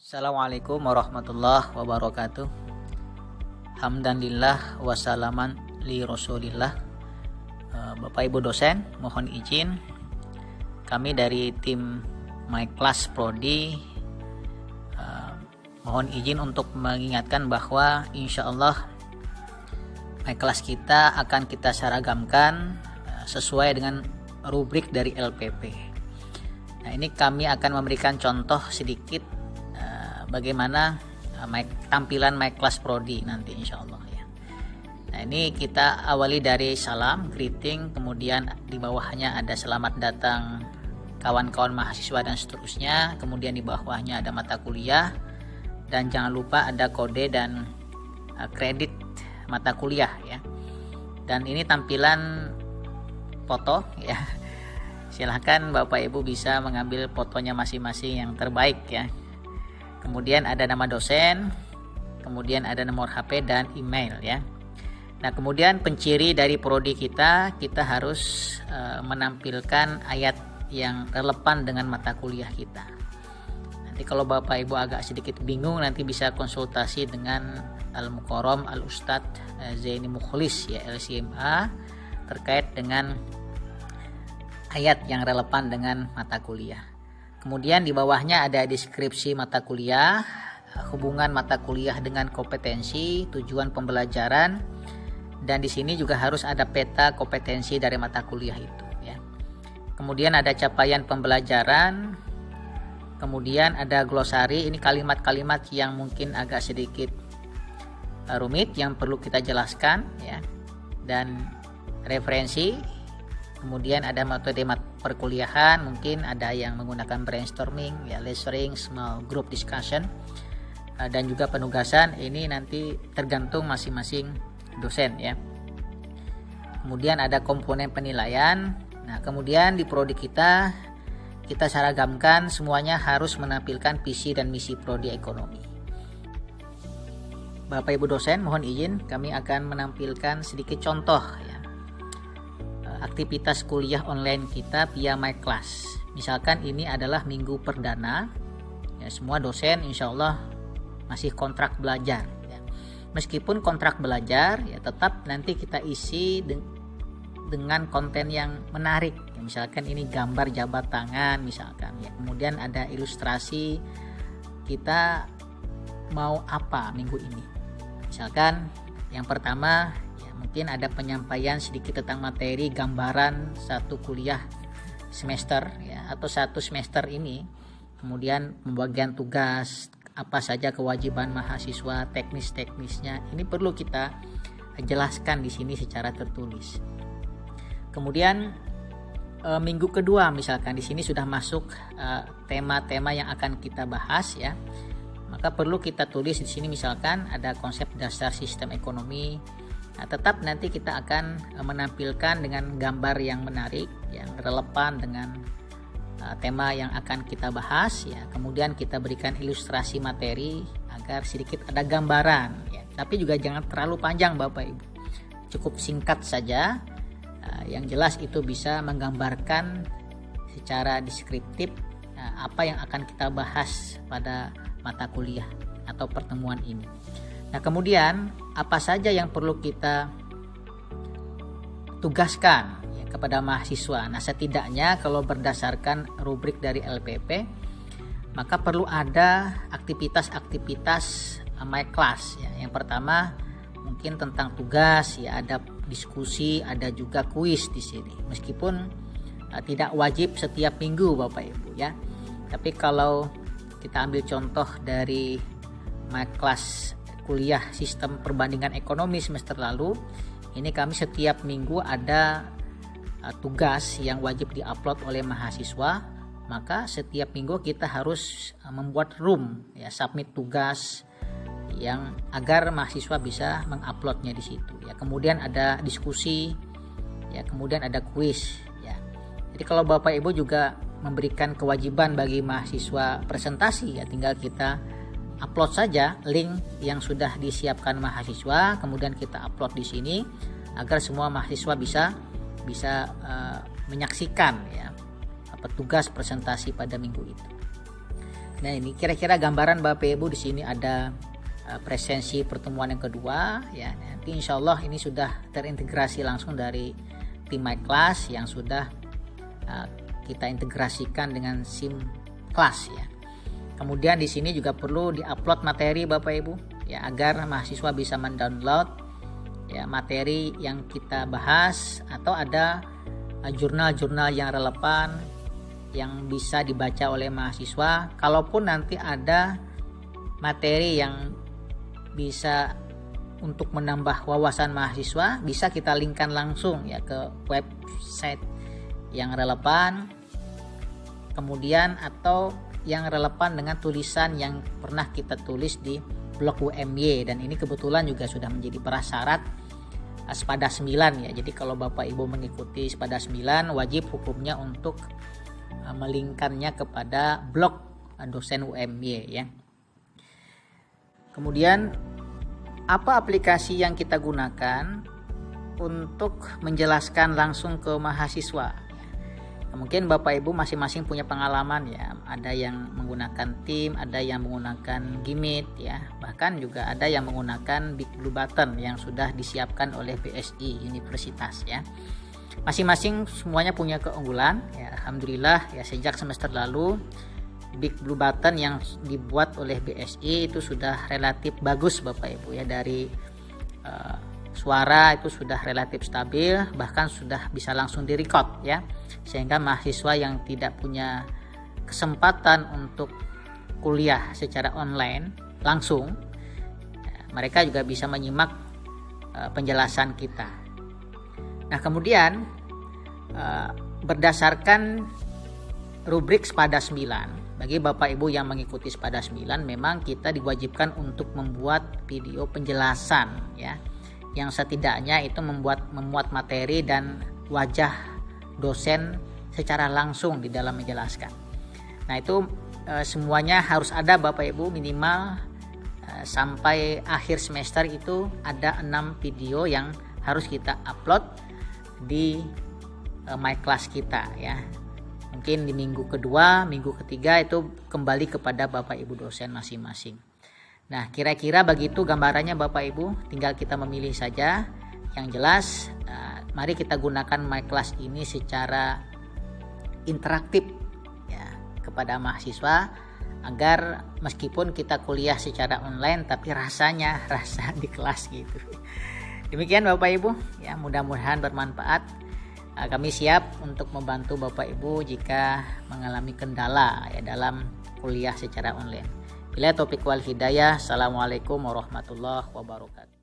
Assalamualaikum warahmatullahi wabarakatuh. Hamdanillah wassalaman li rasulillah. Bapak Ibu dosen, mohon izin kami dari tim My Class Prodi mohon izin untuk mengingatkan bahwa insya Allah My Class kita akan kita seragamkan sesuai dengan rubrik dari LPP. Nah, ini kami akan memberikan contoh sedikit bagaimana tampilan My Class Prodi nanti insya Allah ya. Nah, ini kita awali dari salam, greeting, kemudian di bawahnya ada selamat datang kawan-kawan mahasiswa dan seterusnya, kemudian di bawahnya ada mata kuliah, dan jangan lupa ada kode dan kredit mata kuliah ya. Dan ini tampilan foto ya. Silahkan Bapak Ibu bisa mengambil fotonya masing-masing yang terbaik ya. Kemudian ada nama dosen, kemudian ada nomor HP dan email ya. Nah, kemudian penciri dari prodi kita harus menampilkan ayat yang relevan dengan mata kuliah kita. Nanti kalau Bapak Ibu agak sedikit bingung, nanti bisa konsultasi dengan Al-Mukarram Al-Ustadz Zaini Mukhlis ya, LCMA, terkait dengan ayat yang relevan dengan mata kuliah. Kemudian di bawahnya ada deskripsi mata kuliah, hubungan mata kuliah dengan kompetensi, tujuan pembelajaran, dan di sini juga harus ada peta kompetensi dari mata kuliah itu ya. Kemudian ada capaian pembelajaran, kemudian ada glosari, ini kalimat-kalimat yang mungkin agak sedikit rumit yang perlu kita jelaskan ya, dan referensi. Kemudian ada metode perkuliahan, mungkin ada yang menggunakan brainstorming, ya, lecturing, small group discussion, dan juga penugasan. Ini nanti tergantung masing-masing dosen ya. Kemudian ada komponen penilaian. Nah, kemudian di prodi kita seragamkan semuanya harus menampilkan visi dan misi prodi ekonomi. Bapak Ibu dosen, mohon izin kami akan menampilkan sedikit contoh ya, aktivitas kuliah online kita via My Class. Misalkan ini adalah minggu perdana ya, semua dosen insya Allah masih kontrak belajar ya. Meskipun kontrak belajar ya, tetap nanti kita isi dengan konten yang menarik ya, misalkan ini gambar jabat tangan misalkan ya. Kemudian ada ilustrasi kita mau apa minggu ini. Misalkan yang pertama mungkin ada penyampaian sedikit tentang materi gambaran satu kuliah semester ya, atau satu semester ini. Kemudian pembagian tugas, apa saja kewajiban mahasiswa, teknis-teknisnya. Ini perlu kita jelaskan di sini secara tertulis. Kemudian minggu kedua misalkan di sini sudah masuk tema-tema yang akan kita bahas ya. Maka perlu kita tulis di sini misalkan ada konsep dasar sistem ekonomi. Nah, tetap nanti kita akan menampilkan dengan gambar yang menarik, yang relevan dengan tema yang akan kita bahas ya. Kemudian kita berikan ilustrasi materi agar sedikit ada gambaran ya. Tapi juga jangan terlalu panjang Bapak Ibu. Cukup singkat saja. Yang jelas itu bisa menggambarkan secara deskriptif apa yang akan kita bahas pada mata kuliah atau pertemuan ini. Nah, kemudian apa saja yang perlu kita tugaskan ya, kepada mahasiswa. Nah, setidaknya kalau berdasarkan rubrik dari LPP, maka perlu ada aktivitas-aktivitas My Class ya. Yang pertama mungkin tentang tugas ya, ada diskusi, ada juga kuis di sini. Meskipun tidak wajib setiap minggu Bapak Ibu ya. Tapi kalau kita ambil contoh dari My Class kuliah sistem perbandingan ekonomi semester lalu, ini kami setiap minggu ada tugas yang wajib diupload oleh mahasiswa. Maka setiap minggu kita harus membuat room ya, submit tugas yang agar mahasiswa bisa menguploadnya di situ ya. Kemudian ada diskusi ya, kemudian ada kuis ya. Jadi kalau Bapak Ibu juga memberikan kewajiban bagi mahasiswa presentasi ya, tinggal kita upload saja link yang sudah disiapkan mahasiswa, kemudian kita upload di sini agar semua mahasiswa bisa menyaksikan ya tugas presentasi pada minggu itu. Nah, ini kira-kira gambaran Bapak Ibu. Di sini ada presensi pertemuan yang kedua ya. Nanti insya Allah ini sudah terintegrasi langsung dari tim My Class yang sudah kita integrasikan dengan SIM Class ya. Kemudian di sini juga perlu diupload materi Bapak Ibu ya, agar mahasiswa bisa mendownload ya materi yang kita bahas, atau ada jurnal-jurnal yang relevan yang bisa dibaca oleh mahasiswa. Kalaupun nanti ada materi yang bisa untuk menambah wawasan mahasiswa, bisa kita linkkan langsung ya ke website yang relevan, kemudian atau yang relevan dengan tulisan yang pernah kita tulis di blog UMY, dan ini kebetulan juga sudah menjadi prasyarat Sepada 9 ya. Jadi kalau Bapak Ibu mengikuti Sepada 9, wajib hukumnya untuk melingkannya kepada blog dosen UMY ya. Kemudian apa aplikasi yang kita gunakan untuk menjelaskan langsung ke mahasiswa? Mungkin Bapak Ibu masing-masing punya pengalaman ya. Ada yang menggunakan Team, ada yang menggunakan Gmeet ya. Bahkan juga ada yang menggunakan Big Blue Button yang sudah disiapkan oleh BSI Universitas ya. Masing-masing semuanya punya keunggulan ya. Alhamdulillah ya, sejak semester lalu Big Blue Button yang dibuat oleh BSI itu sudah relatif bagus Bapak Ibu ya. Dari suara itu sudah relatif stabil, bahkan sudah bisa langsung direcord ya, sehingga mahasiswa yang tidak punya kesempatan untuk kuliah secara online langsung ya, mereka juga bisa menyimak penjelasan kita. Nah, kemudian berdasarkan rubrik Sepada 9, bagi Bapak Ibu yang mengikuti Sepada 9 memang kita diwajibkan untuk membuat video penjelasan ya, yang setidaknya itu memuat materi dan wajah dosen secara langsung di dalam menjelaskan. Nah, itu semuanya harus ada Bapak Ibu, minimal sampai akhir semester itu ada 6 video yang harus kita upload di My Class kita ya. Mungkin di minggu kedua, minggu ketiga itu kembali kepada Bapak Ibu dosen masing-masing. Nah, kira-kira begitu gambarannya Bapak Ibu, tinggal kita memilih saja. Yang jelas, mari kita gunakan My Class ini secara interaktif ya kepada mahasiswa, agar meskipun kita kuliah secara online tapi rasanya rasa di kelas gitu. Demikian Bapak Ibu ya, mudah-mudahan bermanfaat. Kami siap untuk membantu Bapak Ibu jika mengalami kendala ya dalam kuliah secara online. Bila topik wal hidayah. Assalamualaikum warahmatullahi wabarakatuh.